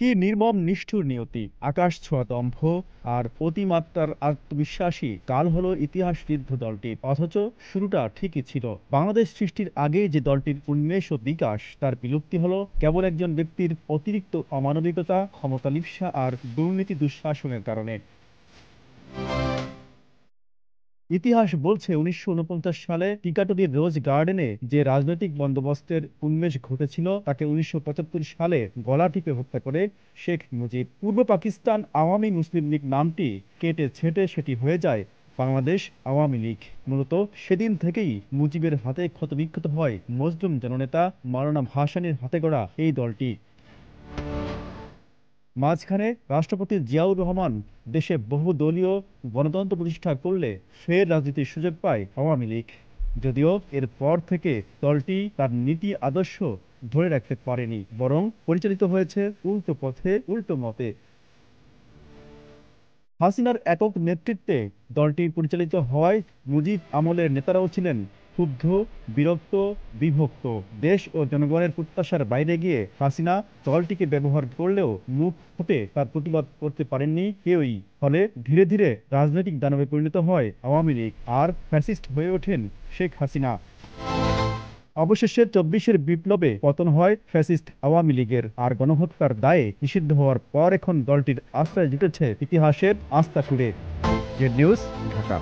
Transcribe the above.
কি নির্মম নিষ্ঠুর নিয়তি, আকাশ ছোঁয়া দম্ভ আর অতিমাত্রার আত্মবিশ্বাসী কাল হলো ইতিহাস ঋদ্ধ দলটির। অথচ শুরুটা ঠিকই ছিল। বাংলাদেশ সৃষ্টির আগে যে দলটির উন্মেষ ও বিকাশ, তার বিলুপ্তি হলো কেবল একজন ব্যক্তির অতিরিক্ত অমানবিকতা, ক্ষমতালিপ্সা আর দুর্নীতি দুঃশাসনের কারণে। ইতিহাস বলছে ১৯৪৯ সালে টিকাটুলির রোজ গার্ডেনে যে রাজনৈতিক বন্দোবস্তের উন্মেষ ঘটেছিল তাকে ১৯৭৫ সালে গলা টিপে হত্যা করে শেখ মুজিব। পূর্ব পাকিস্তান আওয়ামী মুসলিম লীগ নামটি কেটে ছেঁটে সেটি হয়ে যায় বাংলাদেশ আওয়ামী লীগ। মূলত সেদিন থেকেই মুজিবের হাতে ক্ষতবিক্ষত হয় মজলুম জননেতা মাওলানা ভাসানীর হাতে গড়া এই দলটি। মাঝখানে রাষ্ট্রপতি জিয়াউর রহমান দেশে বহুদলীয় গণতন্ত্র প্রতিষ্ঠা করলে ফের রাজনীতির সুযোগ পায় আওয়ামী লীগ। যদিও এর পর থেকে দলটি তার নীতি আদর্শ ধরে রাখতে পারেনি, বরং পরিচালিত হয়েছে উল্টো পথে, উল্টো মতে। হাসিনার একক নেতৃত্বে দলটি পরিচালিত হওয়ায় মুজিব আমলের নেতারাও ছিলেন ক্ষুব্ধ, বিরক্ত, বিভক্ত। দেশ ও জনগণের প্রত্যাশার বাইরে গিয়ে হাসিনা দলটিকে ব্যবহার করলেও মুখ ফুটে তার প্রতিবাদ করতে পারেননি কেউই। ফলে ধীরে ধীরে রাজনৈতিক দানবে পরিণত হয় আওয়ামী লীগ, আর ফ্যাসিস্ট হয়ে ওঠেন শেখ হাসিনা। অবশেষে ২৪-এর বিপ্লবে পতন হয় ফ্যাসিস্ট আওয়ামী লীগের, আর গণহত্যার দায়ে নিষিদ্ধ হওয়ার পর এখন দলটির আশ্রয় জুটেছে ইতিহাসের আস্থা খুঁড়ে। Z news, Dhaka.